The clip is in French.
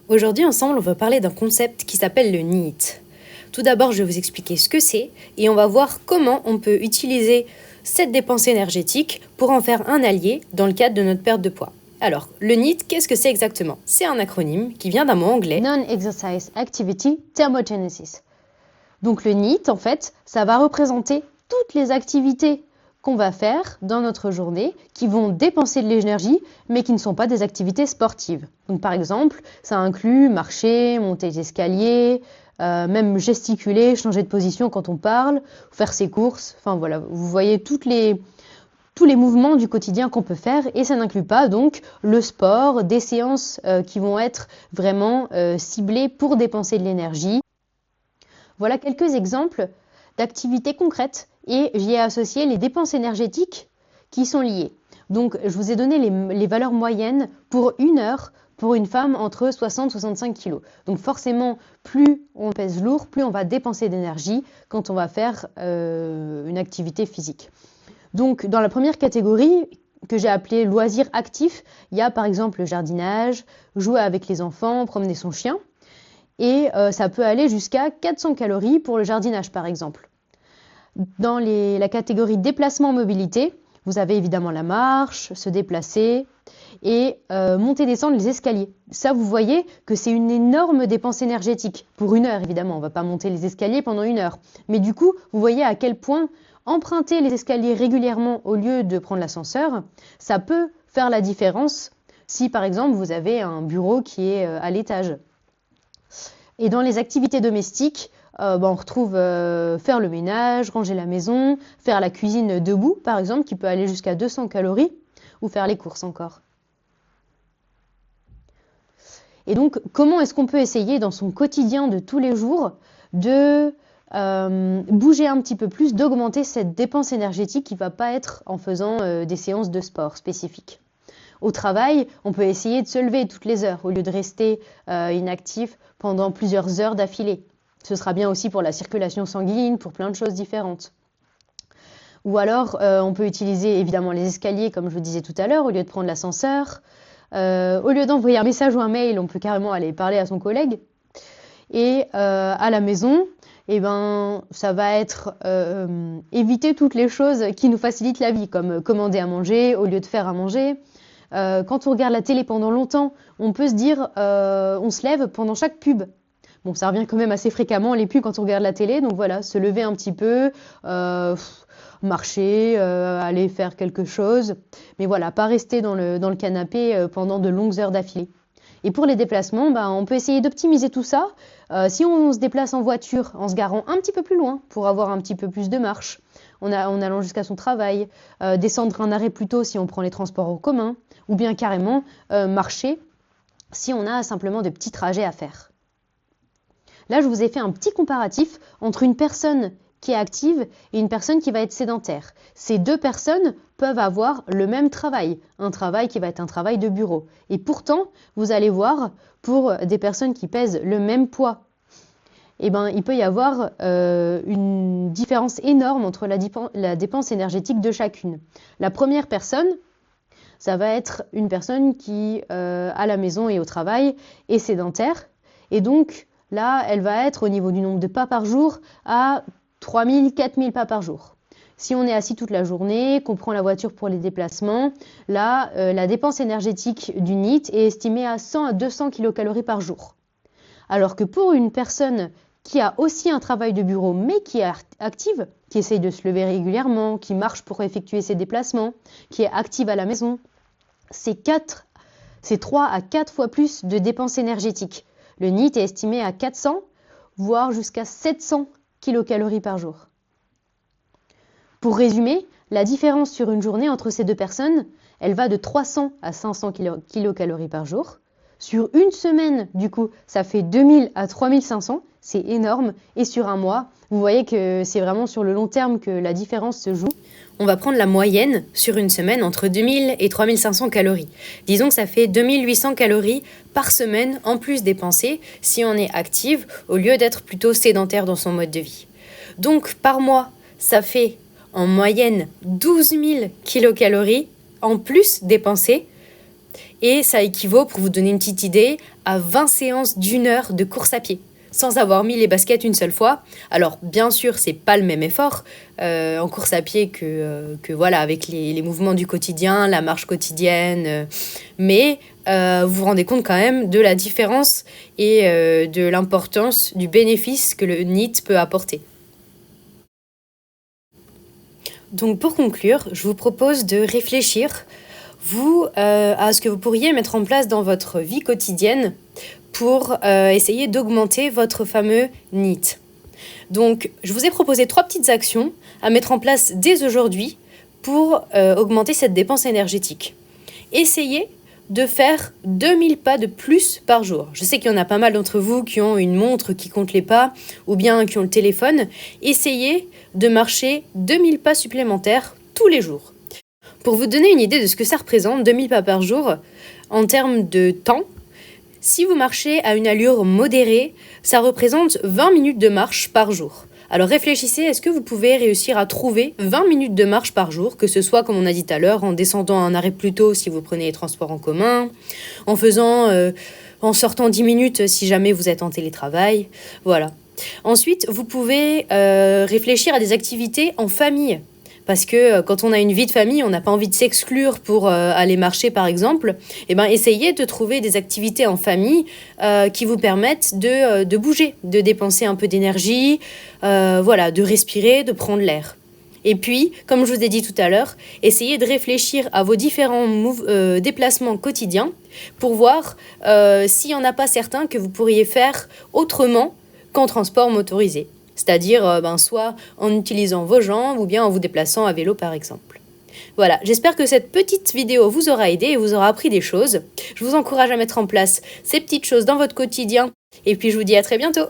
Aujourd'hui, ensemble, on va parler d'un concept qui s'appelle le NEAT. Tout d'abord, je vais vous expliquer ce que c'est et on va voir comment on peut utiliser cette dépense énergétique pour en faire un allié dans le cadre de notre perte de poids. Alors, le NEAT, qu'est-ce que c'est exactement? C'est un acronyme qui vient d'un mot anglais. Non-Exercise Activity Thermogenesis. Donc le NEAT, en fait, ça va représenter toutes les activités qu'on va faire dans notre journée qui vont dépenser de l'énergie, mais qui ne sont pas des activités sportives. Donc par exemple, ça inclut marcher, monter les escaliers, même gesticuler, changer de position quand on parle, faire ses courses. Enfin voilà, vous voyez tous les mouvements du quotidien qu'on peut faire et ça n'inclut pas donc le sport, des séances qui vont être vraiment ciblées pour dépenser de l'énergie. Voilà quelques exemples d'activités concrètes et j'y ai associé les dépenses énergétiques qui sont liées. Donc je vous ai donné les valeurs moyennes pour une heure pour une femme entre 60 et 65 kg. Donc forcément, plus on pèse lourd, plus on va dépenser d'énergie quand on va faire une activité physique. Donc dans la première catégorie que j'ai appelée loisirs actifs, il y a par exemple le jardinage, jouer avec les enfants, promener son chien. Et ça peut aller jusqu'à 400 calories pour le jardinage par exemple. Dans la catégorie déplacement-mobilité, vous avez évidemment la marche, se déplacer et monter et descendre les escaliers. Ça, vous voyez que c'est une énorme dépense énergétique. Pour une heure, évidemment, on ne va pas monter les escaliers pendant une heure. Mais du coup, vous voyez à quel point emprunter les escaliers régulièrement au lieu de prendre l'ascenseur, ça peut faire la différence si, par exemple, vous avez un bureau qui est à l'étage. Et dans les activités domestiques, on retrouve faire le ménage, ranger la maison, faire la cuisine debout, par exemple, qui peut aller jusqu'à 200 calories, ou faire les courses encore. Et donc, comment est-ce qu'on peut essayer dans son quotidien de tous les jours de bouger un petit peu plus, d'augmenter cette dépense énergétique qui ne va pas être en faisant des séances de sport spécifiques? Au travail, on peut essayer de se lever toutes les heures au lieu de rester inactif pendant plusieurs heures d'affilée. Ce sera bien aussi pour la circulation sanguine, pour plein de choses différentes. Ou alors, on peut utiliser évidemment les escaliers, comme je vous disais tout à l'heure, au lieu de prendre l'ascenseur. Au lieu d'envoyer un message ou un mail, on peut carrément aller parler à son collègue. Et à la maison, ça va être éviter toutes les choses qui nous facilitent la vie, comme commander à manger au lieu de faire à manger. Quand on regarde la télé pendant longtemps, on peut se dire on se lève pendant chaque pub. Bon, ça revient quand même assez fréquemment les pubs quand on regarde la télé, donc voilà, se lever un petit peu, marcher, aller faire quelque chose, mais voilà, pas rester dans le canapé pendant de longues heures d'affilée. Et pour les déplacements, on peut essayer d'optimiser tout ça. Si on se déplace en voiture, en se garant un petit peu plus loin pour avoir un petit peu plus de marche, en allant jusqu'à son travail, descendre un arrêt plus tôt si on prend les transports en commun, ou bien carrément marcher si on a simplement de petits trajets à faire. Là, je vous ai fait un petit comparatif entre une personne qui est active et une personne qui va être sédentaire. Ces deux personnes peuvent avoir le même travail, un travail qui va être un travail de bureau. Et pourtant, vous allez voir, pour des personnes qui pèsent le même poids, il peut y avoir une différence énorme entre la dépense énergétique de chacune. La première personne, ça va être une personne qui, à la maison et au travail, est sédentaire. Et donc, là, elle va être au niveau du nombre de pas par jour à 3000, 4000 pas par jour. Si on est assis toute la journée, qu'on prend la voiture pour les déplacements, là, la dépense énergétique du NEAT est estimée à 100 à 200 kilocalories par jour. Alors que pour une personne qui a aussi un travail de bureau, mais qui est active, qui essaye de se lever régulièrement, qui marche pour effectuer ses déplacements, qui est active à la maison, c'est 3 à 4 fois plus de dépenses énergétiques. Le NEAT est estimé à 400, voire jusqu'à 700 kilocalories par jour. Pour résumer, la différence sur une journée entre ces deux personnes, elle va de 300 à 500 kilocalories par jour. Sur une semaine, du coup, ça fait 2000 à 3500, c'est énorme. Et sur un mois, vous voyez que c'est vraiment sur le long terme que la différence se joue. On va prendre la moyenne sur une semaine entre 2000 et 3500 calories. Disons que ça fait 2800 calories par semaine en plus dépensées si on est active au lieu d'être plutôt sédentaire dans son mode de vie. Donc par mois, ça fait en moyenne 12 000 kilocalories en plus dépensées Et ça équivaut, pour vous donner une petite idée, à 20 séances d'1 heure de course à pied, sans avoir mis les baskets une seule fois. Alors bien sûr, c'est pas le même effort en course à pied que voilà, avec les mouvements du quotidien, la marche quotidienne, mais vous vous rendez compte quand même de la différence et de l'importance du bénéfice que le NEAT peut apporter. Donc pour conclure, je vous propose de réfléchir, à ce que vous pourriez mettre en place dans votre vie quotidienne pour essayer d'augmenter votre fameux NEAT. Donc, je vous ai proposé 3 petites actions à mettre en place dès aujourd'hui pour augmenter cette dépense énergétique. Essayez de faire 2000 pas de plus par jour. Je sais qu'il y en a pas mal d'entre vous qui ont une montre qui compte les pas ou bien qui ont le téléphone. Essayez de marcher 2000 pas supplémentaires tous les jours. Pour vous donner une idée de ce que ça représente, 2000 pas par jour, en termes de temps, si vous marchez à une allure modérée, ça représente 20 minutes de marche par jour. Alors réfléchissez, est-ce que vous pouvez réussir à trouver 20 minutes de marche par jour, que ce soit, comme on a dit tout à l'heure, en descendant un arrêt plus tôt si vous prenez les transports en commun, en sortant 10 minutes si jamais vous êtes en télétravail, voilà. Ensuite, vous pouvez réfléchir à des activités en famille. Parce que quand on a une vie de famille, on n'a pas envie de s'exclure pour aller marcher, par exemple. Eh ben, essayez de trouver des activités en famille qui vous permettent de bouger, de dépenser un peu d'énergie, voilà, de respirer, de prendre l'air. Et puis, comme je vous ai dit tout à l'heure, essayez de réfléchir à vos différents déplacements quotidiens pour voir s'il n'y en a pas certains que vous pourriez faire autrement qu'en transport motorisé. C'est-à-dire soit en utilisant vos jambes ou bien en vous déplaçant à vélo par exemple. Voilà, j'espère que cette petite vidéo vous aura aidé et vous aura appris des choses. Je vous encourage à mettre en place ces petites choses dans votre quotidien et puis je vous dis à très bientôt.